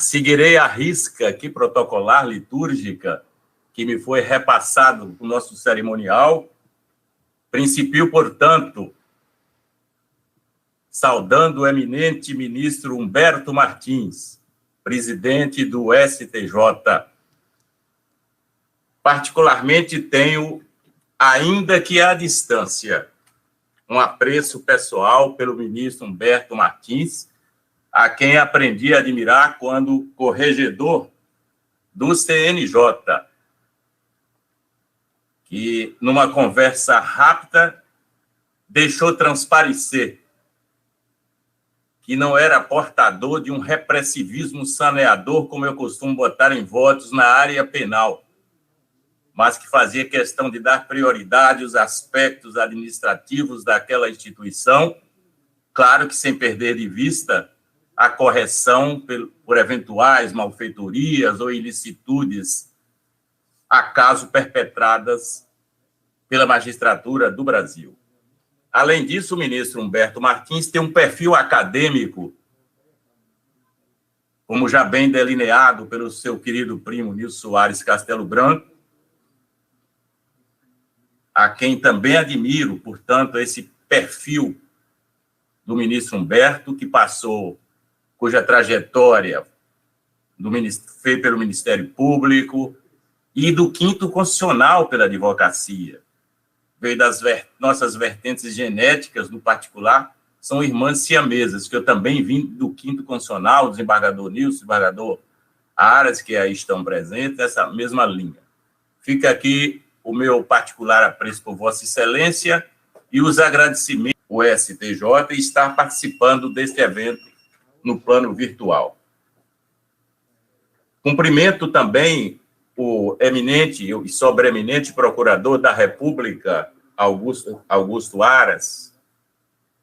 Seguirei a risca aqui protocolar litúrgica que me foi repassado no nosso cerimonial. Principio, portanto, saudando o eminente ministro Humberto Martins, presidente do STJ. Particularmente tenho, ainda que à distância, um apreço pessoal pelo ministro Humberto Martins, a quem aprendi a admirar quando corregedor do CNJ, que, numa conversa rápida, deixou transparecer que não era portador de um repressivismo saneador, como eu costumo botar em votos na área penal, mas que fazia questão de dar prioridade aos aspectos administrativos daquela instituição, claro que sem perder de vista a correção por eventuais malfeitorias ou ilicitudes acaso perpetradas pela magistratura do Brasil. Além disso, o ministro Humberto Martins tem um perfil acadêmico, como já bem delineado pelo seu querido primo Nilson Soares Castelo Branco, a quem também admiro, portanto, esse perfil do ministro Humberto, que passou, cuja trajetória feita pelo Ministério Público e do Quinto Constitucional pela advocacia, veio das nossas vertentes genéticas, no particular, são irmãs siamesas, que eu também vim do Quinto Constitucional, o desembargador Nilson, o desembargador Aras, que aí estão presentes, essa mesma linha. Fica aqui o meu particular apreço por Vossa Excelência e os agradecimentos ao STJ e estar participando deste evento no plano virtual. Cumprimento também o eminente e sobreeminente procurador da República, Augusto Aras,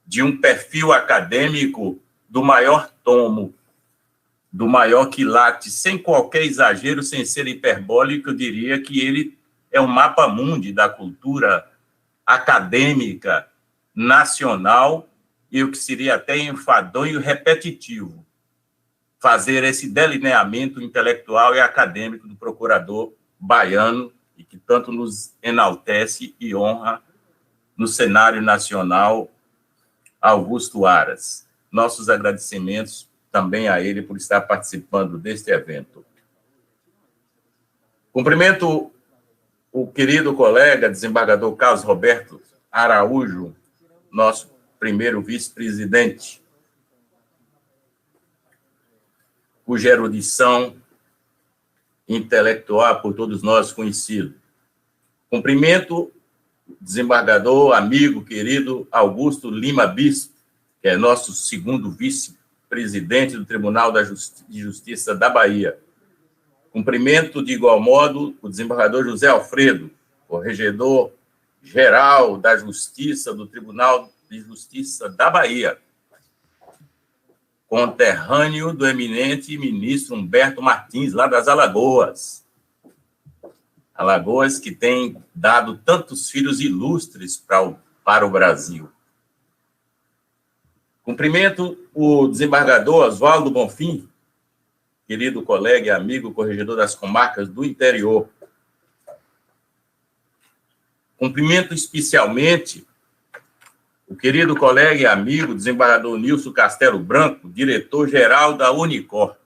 de um perfil acadêmico do maior tomo, do maior quilate, sem qualquer exagero, sem ser hiperbólico, eu diria que ele é um mapa-mundi da cultura acadêmica nacional, e o que seria até enfadonho e repetitivo, fazer esse delineamento intelectual e acadêmico do procurador baiano, e que tanto nos enaltece e honra no cenário nacional, Augusto Aras. Nossos agradecimentos também a ele por estar participando deste evento. Cumprimento o querido colega, desembargador Carlos Roberto Araújo, nosso primeiro vice-presidente, cuja erudição intelectual por todos nós conhecido. Cumprimento o desembargador, amigo, querido Augusto Lima Bispo, que é nosso segundo vice-presidente do Tribunal de Justiça da Bahia. Cumprimento, de igual modo, o desembargador José Alfredo, corregedor-geral da Justiça do Tribunal de Justiça da Bahia, conterrâneo do eminente ministro Humberto Martins, lá das Alagoas. Alagoas que tem dado tantos filhos ilustres para o Brasil. Cumprimento o desembargador Oswaldo Bonfim, querido colega e amigo corregedor das comarcas do interior. Cumprimento especialmente o querido colega e amigo desembargador Nilson Castelo Branco, diretor-geral da Unicorp.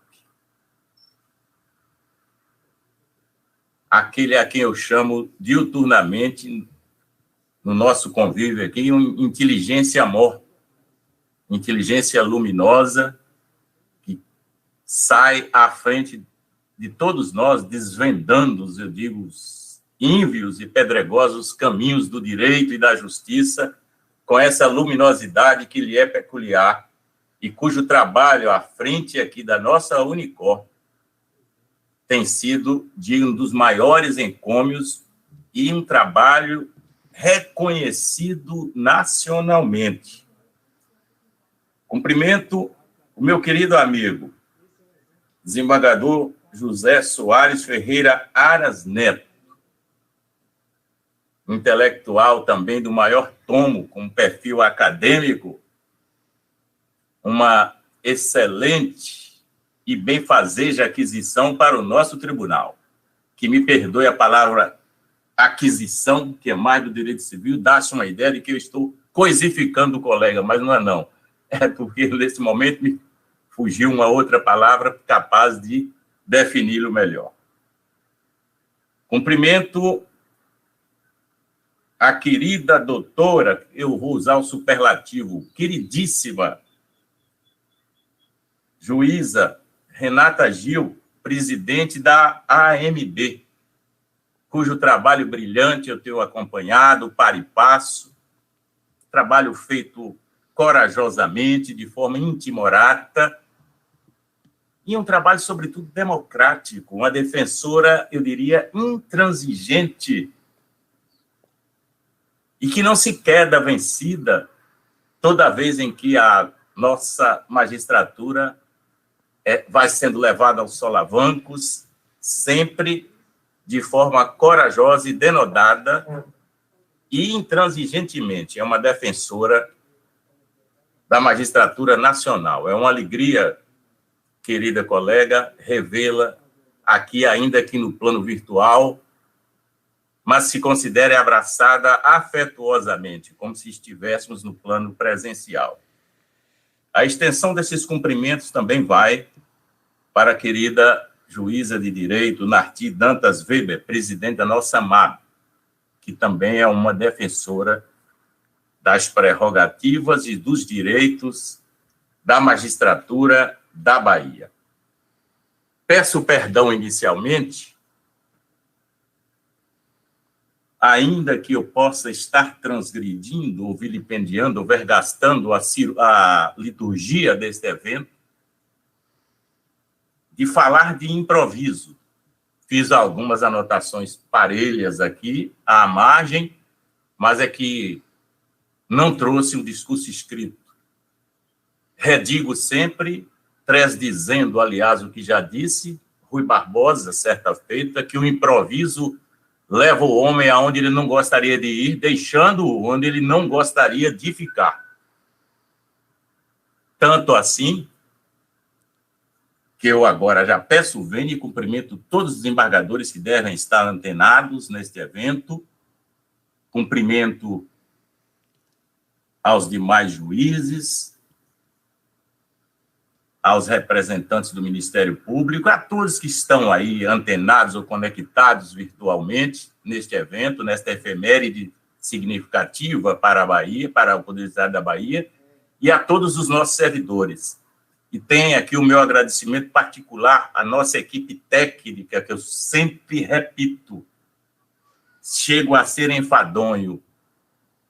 Aquele a quem eu chamo diuturnamente, no nosso convívio aqui, inteligência amor, inteligência luminosa, que sai à frente de todos nós, desvendando, eu digo, os ínvios e pedregosos caminhos do direito e da justiça, com essa luminosidade que lhe é peculiar e cujo trabalho à frente aqui da nossa Unicorp tem sido de um dos maiores encômios e um trabalho reconhecido nacionalmente. Cumprimento o meu querido amigo, desembargador José Soares Ferreira Aras Neto, intelectual também do maior tomo, com perfil acadêmico, uma excelente e benfazeja aquisição para o nosso tribunal. Que me perdoe a palavra aquisição, que é mais do direito civil, dá-se uma ideia de que eu estou coisificando o colega, mas não é não. É porque, nesse momento, me fugiu uma outra palavra capaz de defini-lo melhor. Cumprimento a querida doutora, eu vou usar o superlativo, queridíssima juíza Renata Gil, presidente da AMB, cujo trabalho brilhante eu tenho acompanhado, para e passo, trabalho feito corajosamente, de forma intimorata, e um trabalho, sobretudo, democrático, uma defensora, eu diria, intransigente, e que não se queda vencida toda vez em que a nossa magistratura vai sendo levada aos solavancos, sempre de forma corajosa e denodada, e intransigentemente. É uma defensora da magistratura nacional. É uma alegria, querida colega, revê-la aqui, ainda que no plano virtual, mas se considere abraçada afetuosamente, como se estivéssemos no plano presencial. A extensão desses cumprimentos também vai para a querida juíza de direito, Narti Dantas Weber, presidente da nossa MAB, que também é uma defensora das prerrogativas e dos direitos da magistratura da Bahia. Peço perdão inicialmente, ainda que eu possa estar transgredindo, ou vilipendiando, ou vergastando a liturgia deste evento, de falar de improviso. Fiz algumas anotações parelhas aqui, à margem, mas é que não trouxe um discurso escrito. Redigo sempre, dizendo, aliás, o que já disse Rui Barbosa, certa feita, que o improviso leva o homem aonde ele não gostaria de ir, deixando-o onde ele não gostaria de ficar. Tanto assim, que eu agora já peço vênia e cumprimento todos os desembargadores que devem estar antenados neste evento, cumprimento aos demais juízes, aos representantes do Ministério Público, a todos que estão aí antenados ou conectados virtualmente neste evento, nesta efeméride significativa para a Bahia, para o Poder Judiciário da Bahia, e a todos os nossos servidores. E tem aqui o meu agradecimento particular à nossa equipe técnica, que eu sempre repito, chego a ser enfadonho.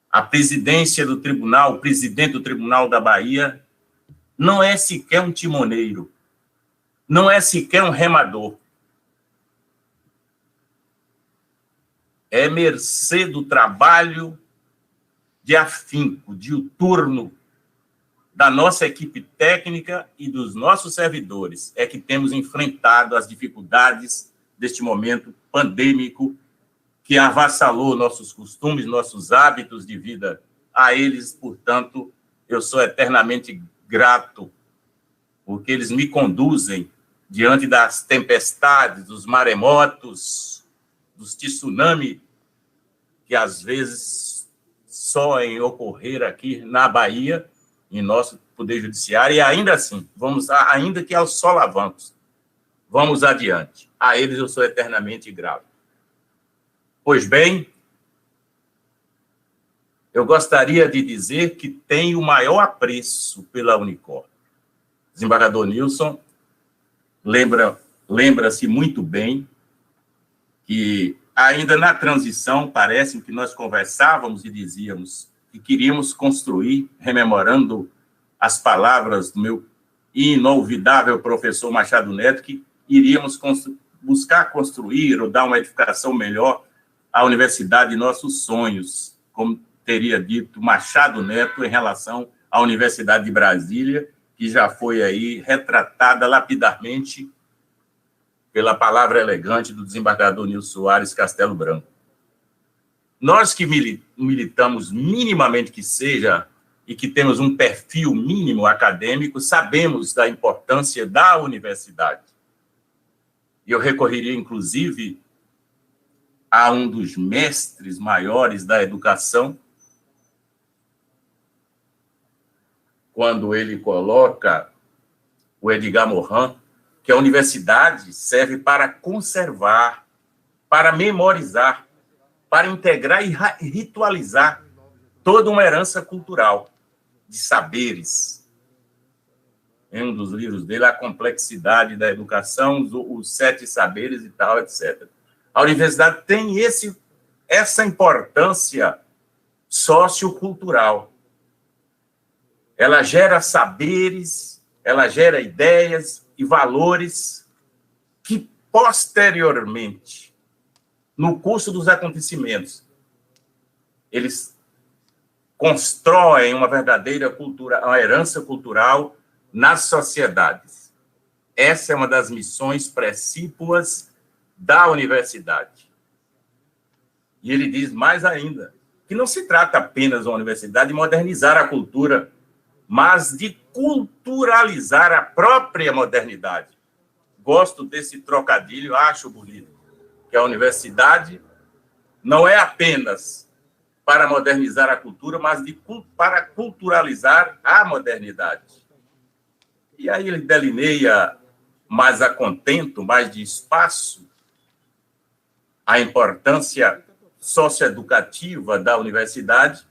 A presidência do tribunal, o presidente do Tribunal da Bahia, não é sequer um timoneiro, não é sequer um remador. É mercê do trabalho de afinco, diuturno, da nossa equipe técnica e dos nossos servidores, é que temos enfrentado as dificuldades deste momento pandêmico que avassalou nossos costumes, nossos hábitos de vida. A eles, portanto, eu sou eternamente grato, porque eles me conduzem diante das tempestades, dos maremotos, dos tsunamis, que às vezes soem ocorrer aqui na Bahia, em nosso Poder Judiciário, e ainda assim, ainda que aos solavancos, vamos adiante. A eles eu sou eternamente grato. Pois bem, eu gostaria de dizer que tenho o maior apreço pela Unicor. Desembargador Nilson lembra-se muito bem que, ainda na transição, parece que nós conversávamos e dizíamos que queríamos construir, rememorando as palavras do meu inolvidável professor Machado Neto, que iríamos buscar construir ou dar uma edificação melhor à universidade de nossos sonhos, como teria dito Machado Neto em relação à Universidade de Brasília, que já foi aí retratada lapidarmente pela palavra elegante do desembargador Nilson Soares Castelo Branco. Nós que militamos minimamente que seja e que temos um perfil mínimo acadêmico, sabemos da importância da universidade. E eu recorreria, inclusive, a um dos mestres maiores da educação, quando ele coloca o Edgar Morin, que a universidade serve para conservar, para memorizar, para integrar e ritualizar toda uma herança cultural de saberes. Em um dos livros dele, A Complexidade da Educação, os 7 saberes e tal, etc. A universidade tem essa importância sociocultural. Ela gera saberes, ela gera ideias e valores que, posteriormente, no curso dos acontecimentos, eles constroem uma verdadeira cultura, uma herança cultural nas sociedades. Essa é uma das missões precípuas da universidade. E ele diz mais ainda, que não se trata apenas da universidade de modernizar a cultura, mas de culturalizar a própria modernidade. Gosto desse trocadilho, acho bonito, que a universidade não é apenas para modernizar a cultura, mas para culturalizar a modernidade. E aí ele delineia mais a contento, mais de espaço, a importância socioeducativa da universidade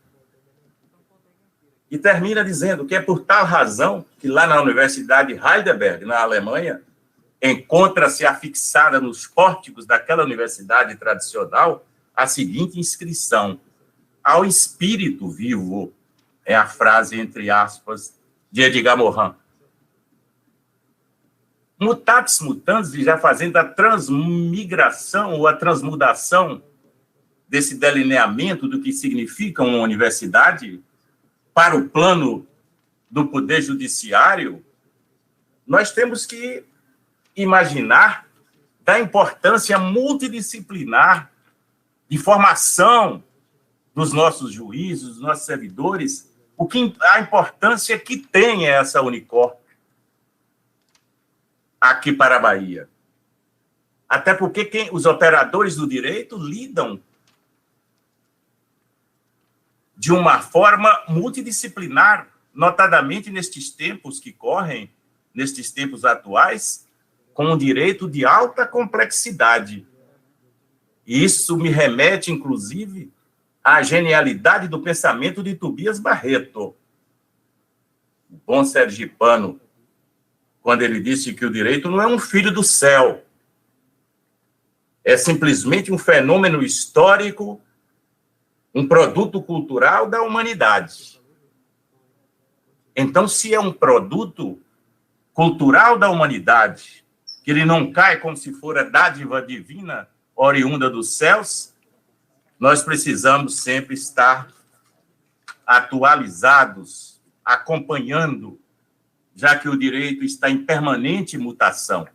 e termina dizendo que é por tal razão que lá na Universidade Heidelberg, na Alemanha, encontra-se afixada nos pórticos daquela universidade tradicional a seguinte inscrição: ao espírito vivo, é a frase, entre aspas, de Edgar Morin. Mutatis mutandis, já fazendo a transmigração ou a transmudação desse delineamento do que significa uma universidade para o plano do poder judiciário, nós temos que imaginar da importância multidisciplinar de formação dos nossos juízes, dos nossos servidores, a importância que tem essa Unicorp aqui para a Bahia. Até porque os operadores do direito lidam de uma forma multidisciplinar, notadamente nestes tempos que correm, nestes tempos atuais, com um direito de alta complexidade. E isso me remete, inclusive, à genialidade do pensamento de Tobias Barreto, o bom sergipano, quando ele disse que o direito não é um filho do céu, é simplesmente um fenômeno histórico, um produto cultural da humanidade. Então, se é um produto cultural da humanidade, que ele não cai como se for a dádiva divina oriunda dos céus, nós precisamos sempre estar atualizados, acompanhando, já que o direito está em permanente mutação.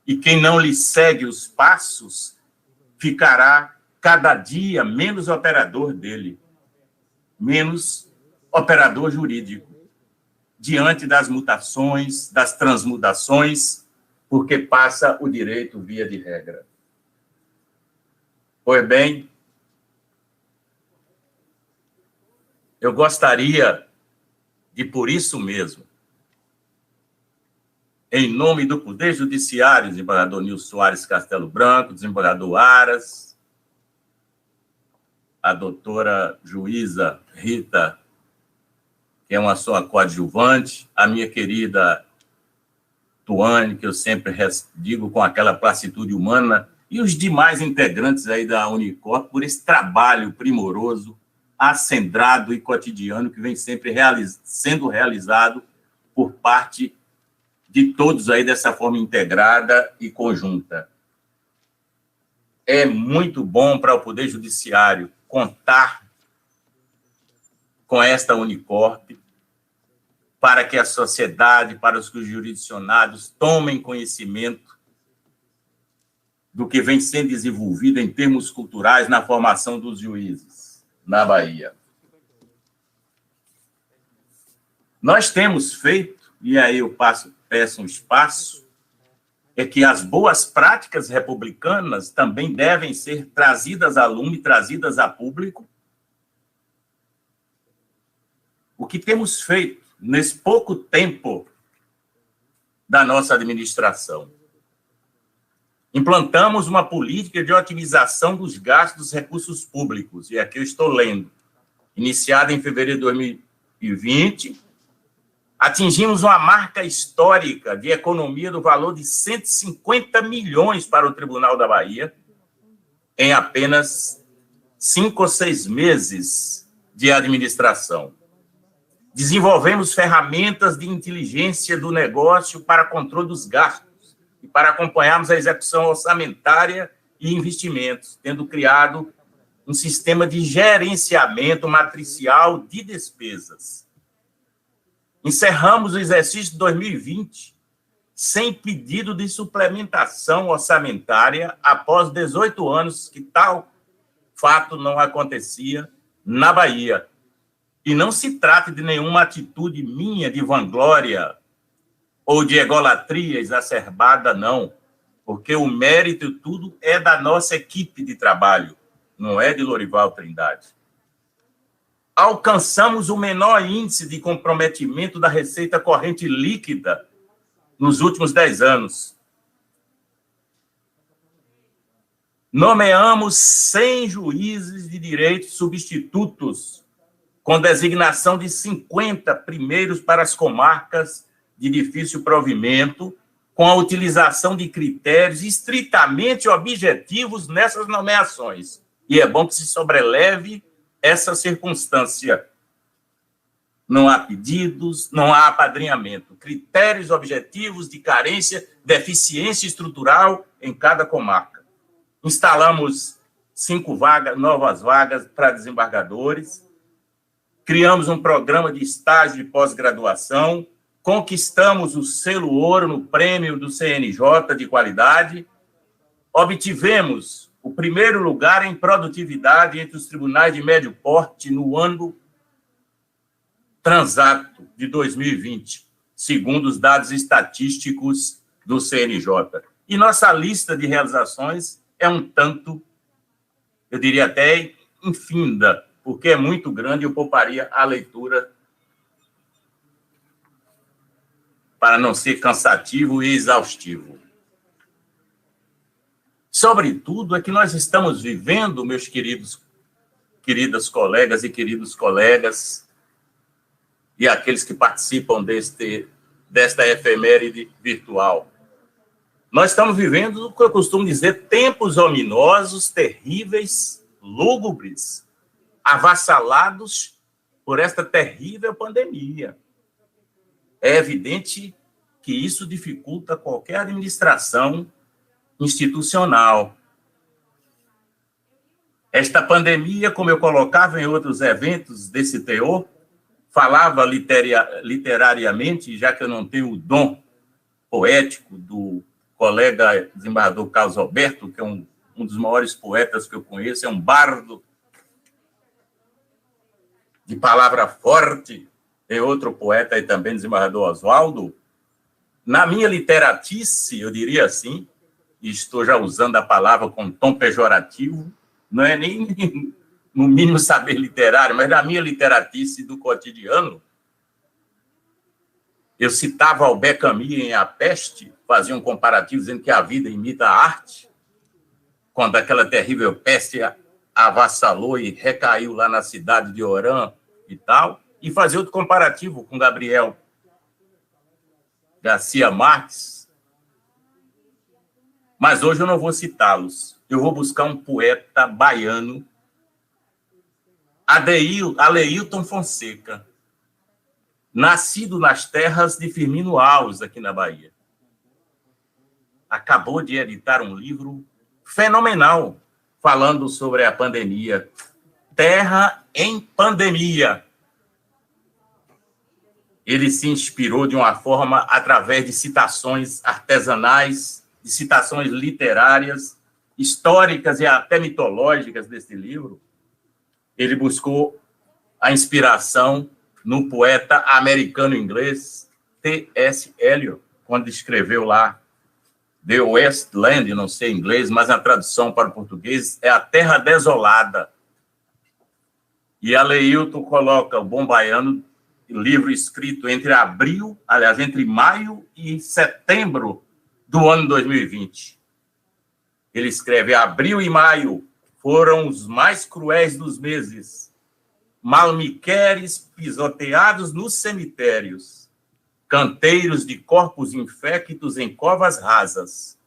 E quem não lhe segue os passos ficará cada dia menos operador dele, menos operador jurídico, diante das mutações, das transmudações, porque passa o direito via de regra. Pois bem, eu gostaria de, por isso mesmo, em nome do Poder Judiciário, desembargador Nilson Soares Castelo Branco, desembargador Aras, a doutora juíza Rita, que é uma sua coadjuvante, a minha querida Tuane, que eu sempre digo com aquela placitude humana, e os demais integrantes aí da Unicorp, por esse trabalho primoroso, acendrado e cotidiano que vem sempre sendo realizado por parte de todos aí dessa forma integrada e conjunta. É muito bom para o Poder Judiciário contar com esta Unicorp para que a sociedade, para os jurisdicionados tomem conhecimento do que vem sendo desenvolvido em termos culturais na formação dos juízes na Bahia. Nós temos feito, e aí eu peço um espaço, é que as boas práticas republicanas também devem ser trazidas a lume, trazidas a público. O que temos feito nesse pouco tempo da nossa administração? Implantamos uma política de otimização dos gastos dos recursos públicos, e aqui eu estou lendo, iniciada em fevereiro de 2020, atingimos uma marca histórica de economia do valor de 150 milhões para o Tribunal da Bahia em apenas 5 ou 6 meses de administração. Desenvolvemos ferramentas de inteligência do negócio para controle dos gastos e para acompanharmos a execução orçamentária e investimentos, tendo criado um sistema de gerenciamento matricial de despesas. Encerramos o exercício de 2020 sem pedido de suplementação orçamentária após 18 anos que tal fato não acontecia na Bahia. E não se trata de nenhuma atitude minha de vanglória ou de egolatria exacerbada, não, porque o mérito tudo é da nossa equipe de trabalho, não é de Lorival Trindade. Alcançamos o menor índice de comprometimento da receita corrente líquida nos últimos 10 anos. Nomeamos 100 juízes de direito substitutos, com designação de 50 primeiros para as comarcas de difícil provimento, com a utilização de critérios estritamente objetivos nessas nomeações. E é bom que se sobreleve essa circunstância. Não há pedidos, não há apadrinhamento. Critérios objetivos de carência, deficiência estrutural em cada comarca. Instalamos 5 novas vagas para desembargadores. Criamos um programa de estágio de pós-graduação. Conquistamos o selo ouro no prêmio do CNJ de qualidade. Obtivemos o primeiro lugar em produtividade entre os tribunais de médio porte no ano transato de 2020, segundo os dados estatísticos do CNJ. E nossa lista de realizações é um tanto, eu diria até infinda, porque é muito grande, eu pouparia a leitura para não ser cansativo e exaustivo. Sobretudo, é que nós estamos vivendo, meus queridas colegas e queridos colegas, e aqueles que participam desta efeméride virtual. Nós estamos vivendo o que eu costumo dizer, tempos ominosos, terríveis, lúgubres, avassalados por esta terrível pandemia. É evidente que isso dificulta qualquer administração institucional. Esta pandemia, como eu colocava em outros eventos desse teor, falava literariamente, já que eu não tenho o dom poético do colega desembargador Carlos Alberto, que é um dos maiores poetas que eu conheço, é um bardo de palavra forte, tem outro poeta aí também, desembargador Oswaldo. Na minha literatice, eu diria assim, e estou já usando a palavra com tom pejorativo, não é nem no mínimo saber literário, mas na minha literatice do cotidiano, eu citava Albert Camus em A Peste, fazia um comparativo dizendo que a vida imita a arte, quando aquela terrível peste avassalou e recaiu lá na cidade de Oran e tal, e fazia outro comparativo com Gabriel Garcia Marques. Mas hoje eu não vou citá-los. Eu vou buscar um poeta baiano, Aleilton Fonseca, nascido nas terras de Firmino Alves, aqui na Bahia. Acabou de editar um livro fenomenal, falando sobre a pandemia. Terra em Pandemia. Ele se inspirou de uma forma através de citações artesanais, de citações literárias, históricas e até mitológicas desse livro. Ele buscou a inspiração no poeta americano-inglês T.S. Eliot, quando escreveu lá The Waste Land, não sei em inglês, mas a tradução para o português é a terra desolada. E Aleilton coloca o Bom Baiano, livro escrito entre maio e setembro do ano 2020. Ele escreve: abril e maio foram os mais cruéis dos meses. Malmiqueres pisoteados nos cemitérios, canteiros de corpos infectos em covas rasas.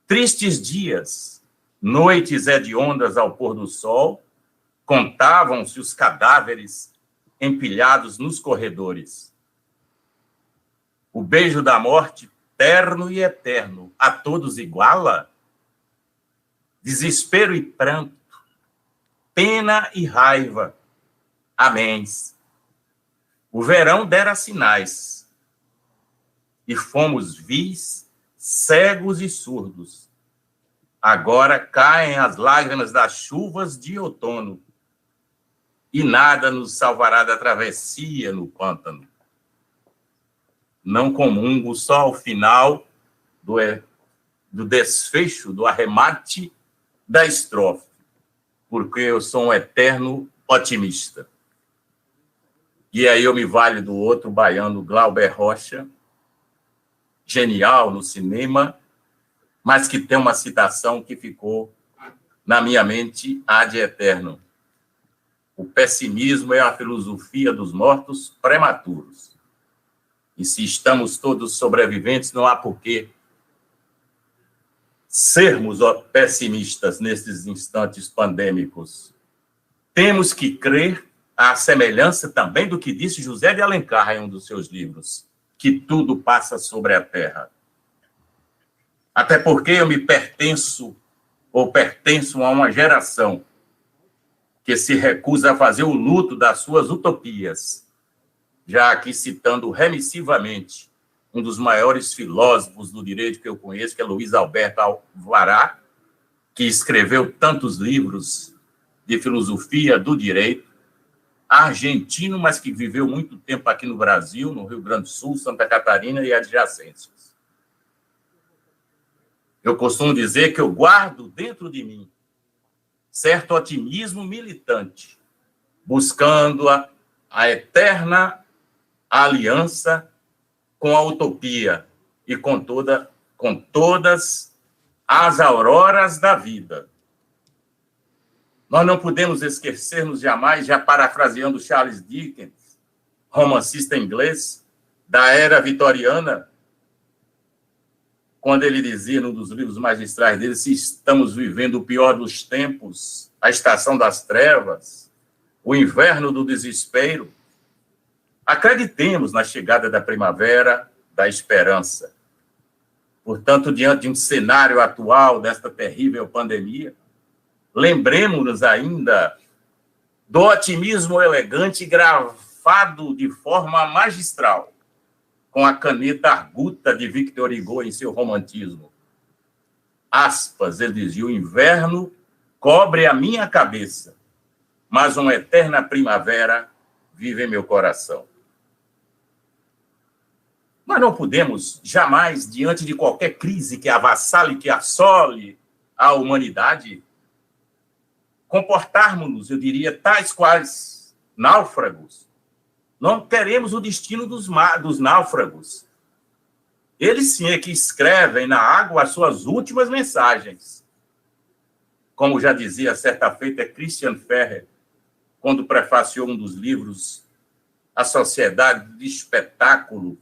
Tristes dias, noites hediondas ao pôr do sol, contavam-se os cadáveres empilhados nos corredores. O beijo da morte, terno e eterno, a todos iguala? Desespero e pranto, pena e raiva. Améns. O verão dera sinais, e fomos vis, cegos e surdos. Agora caem as lágrimas das chuvas de outono, e nada nos salvará da travessia no pântano. Não comungo só ao final do desfecho, do arremate da estrofe, porque eu sou um eterno otimista. E aí eu me valho do outro baiano, Glauber Rocha, genial no cinema, mas que tem uma citação que ficou na minha mente ad eterno. O pessimismo é a filosofia dos mortos prematuros. E se estamos todos sobreviventes, não há por que sermos pessimistas nesses instantes pandêmicos. Temos que crer, à semelhança também do que disse José de Alencar em um dos seus livros, que tudo passa sobre a terra. Até porque eu pertenço a uma geração que se recusa a fazer o luto das suas utopias. Já aqui citando remissivamente um dos maiores filósofos do direito que eu conheço, que é Luiz Alberto Alvará, que escreveu tantos livros de filosofia do direito, argentino, mas que viveu muito tempo aqui no Brasil, no Rio Grande do Sul, Santa Catarina e adjacências. Eu costumo dizer que eu guardo dentro de mim certo otimismo militante, buscando a eterna aliança com a utopia e com todas as auroras da vida. Nós não podemos esquecermos jamais, já parafraseando Charles Dickens, romancista inglês da era vitoriana, quando ele dizia, num dos livros magistrais dele, se estamos vivendo o pior dos tempos, a estação das trevas, o inverno do desespero, acreditemos na chegada da primavera, da esperança. Portanto, diante de um cenário atual desta terrível pandemia, lembremos-nos ainda do otimismo elegante gravado de forma magistral com a caneta arguta de Victor Hugo em seu romantismo. Aspas, ele dizia: o inverno cobre a minha cabeça, mas uma eterna primavera vive em meu coração. Nós não podemos jamais, diante de qualquer crise que avassale, que assole a humanidade, comportarmos-nos, eu diria, tais quais náufragos. Não queremos o destino dos náufragos. Eles sim é que escrevem na água as suas últimas mensagens. Como já dizia certa feita Christian Ferrer, quando prefaciou um dos livros A Sociedade de Espetáculo,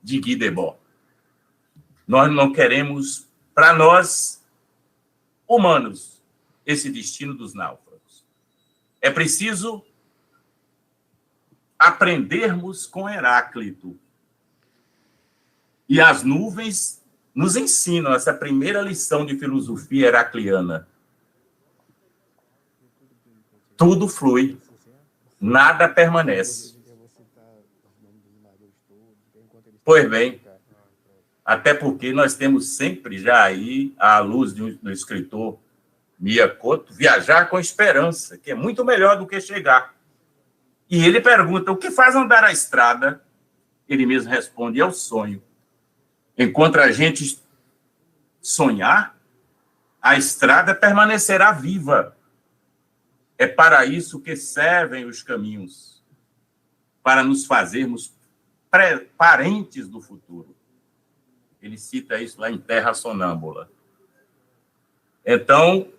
de Guy Debord. Nós não queremos, para nós, humanos, esse destino dos náufragos. É preciso aprendermos com Heráclito. E as nuvens nos ensinam essa primeira lição de filosofia heracliana. Tudo flui, nada permanece. Pois bem, até porque nós temos sempre já aí, à luz do escritor Miyakoto, viajar com esperança, que é muito melhor do que chegar. E ele pergunta, o que faz andar a estrada? Ele mesmo responde, é o sonho. Enquanto a gente sonhar, a estrada permanecerá viva. É para isso que servem os caminhos, para nos fazermos parentes do futuro. Ele cita isso lá em Terra Sonâmbula. Então,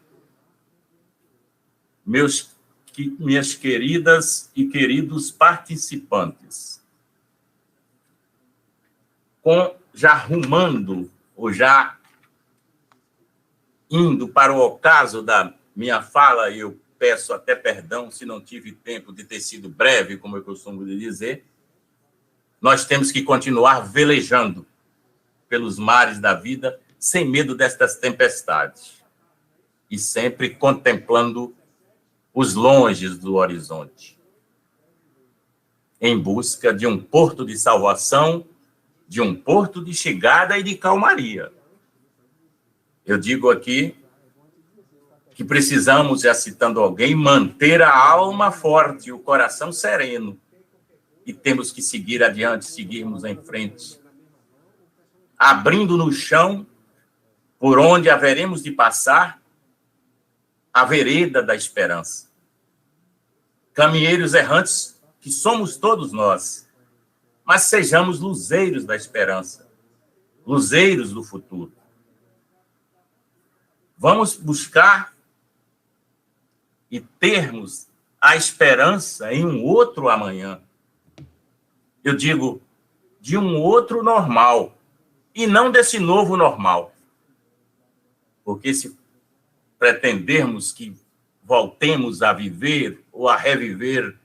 minhas queridas e queridos participantes, já rumando, ou já indo para o ocaso da minha fala, eu peço até perdão se não tive tempo de ter sido breve, como eu costumo dizer, nós temos que continuar velejando pelos mares da vida, sem medo destas tempestades, e sempre contemplando os longes do horizonte, em busca de um porto de salvação, de um porto de chegada e de calmaria. Eu digo aqui que precisamos, já citando alguém, manter a alma forte e o coração sereno, e temos que seguir adiante, seguirmos em frente, abrindo no chão, por onde haveremos de passar, a vereda da esperança. Caminheiros errantes, que somos todos nós, mas sejamos luzeiros da esperança, luzeiros do futuro. Vamos buscar e termos a esperança em um outro amanhã. Eu digo, de um outro normal, e não desse novo normal. Porque se pretendermos que voltemos a viver ou a reviver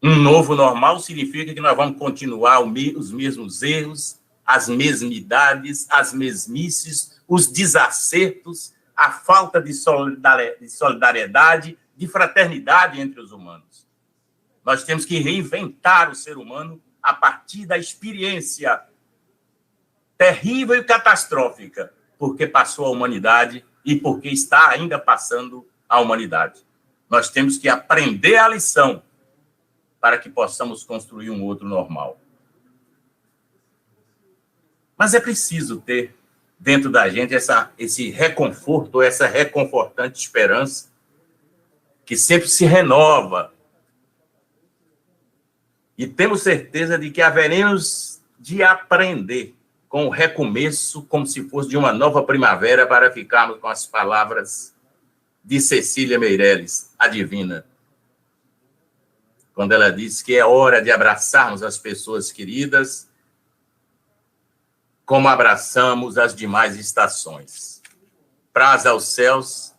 um novo normal, significa que nós vamos continuar os mesmos erros, as mesmidades, as mesmices, os desacertos, a falta de solidariedade, de fraternidade entre os humanos. Nós temos que reinventar o ser humano a partir da experiência terrível e catastrófica, porque passou a humanidade e porque está ainda passando a humanidade. Nós temos que aprender a lição para que possamos construir um outro normal. Mas é preciso ter dentro da gente esse reconforto, essa reconfortante esperança que sempre se renova. E temos certeza de que haveremos de aprender com o recomeço, como se fosse de uma nova primavera, para ficarmos com as palavras de Cecília Meirelles, a divina, quando ela diz que é hora de abraçarmos as pessoas queridas como abraçamos as demais estações. Praz aos céus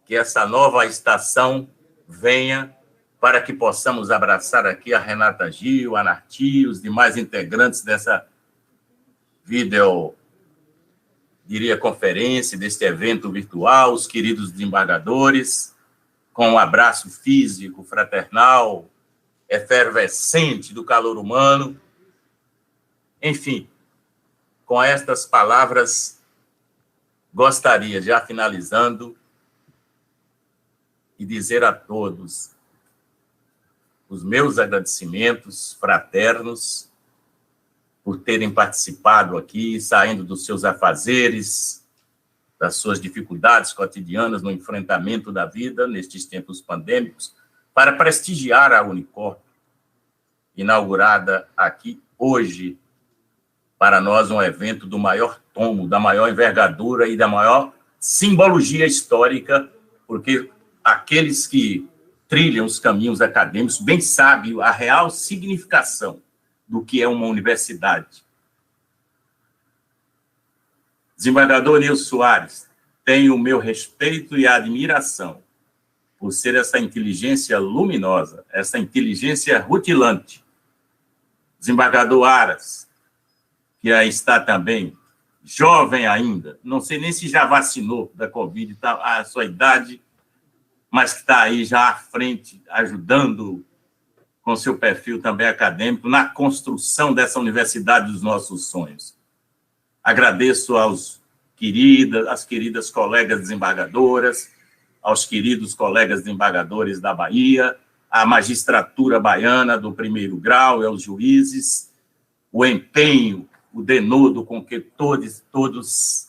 que essa nova estação venha para que possamos abraçar aqui a Renata Gil, a Narti, os demais integrantes dessa conferência, deste evento virtual, os queridos desembargadores, com um abraço físico, fraternal, efervescente do calor humano. Enfim, com estas palavras, gostaria, já finalizando, de dizer a todos os meus agradecimentos fraternos por terem participado aqui, saindo dos seus afazeres, das suas dificuldades cotidianas no enfrentamento da vida nestes tempos pandêmicos, para prestigiar a Unicorp, inaugurada aqui hoje, para nós um evento do maior tomo, da maior envergadura e da maior simbologia histórica, porque aqueles que trilham os caminhos acadêmicos bem sabem a real significação do que é uma universidade. Desembargador Nilson Soares, tenho o meu respeito e admiração por ser essa inteligência luminosa, essa inteligência rutilante. Desembargador Aras, que aí está também, jovem ainda, não sei nem se já vacinou da Covid, está a sua idade, mas que está aí já à frente, ajudando com seu perfil também acadêmico, na construção dessa universidade dos nossos sonhos. Agradeço às queridas colegas desembargadoras, aos queridos colegas desembargadores da Bahia, à magistratura baiana do primeiro grau e aos juízes, o empenho, o denodo com que todos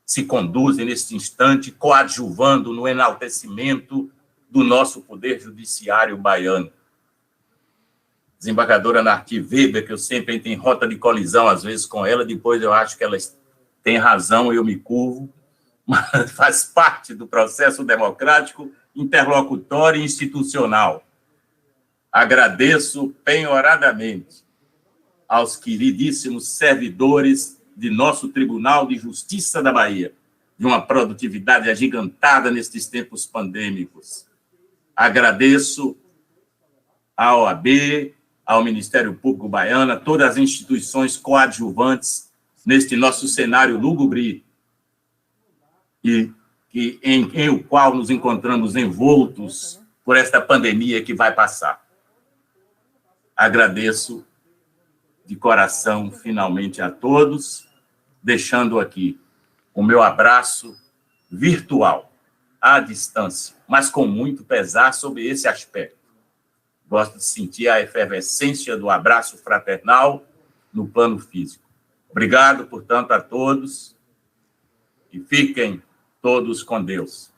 se conduzem neste instante, coadjuvando no enaltecimento do nosso poder judiciário baiano. Desembargadora Narti Weber, que eu sempre entro em rota de colisão, às vezes, com ela, depois eu acho que ela tem razão, eu me curvo, mas faz parte do processo democrático, interlocutório e institucional. Agradeço penhoradamente aos queridíssimos servidores de nosso Tribunal de Justiça da Bahia, de uma produtividade agigantada nestes tempos pandêmicos. Agradeço à OAB, ao Ministério Público Baiano, a todas as instituições coadjuvantes neste nosso cenário lúgubre em o qual nos encontramos envoltos por esta pandemia que vai passar. Agradeço de coração, finalmente, a todos, deixando aqui o meu abraço virtual, à distância, mas com muito pesar sobre esse aspecto. Gosto de sentir a efervescência do abraço fraternal no plano físico. Obrigado, portanto, a todos e fiquem todos com Deus.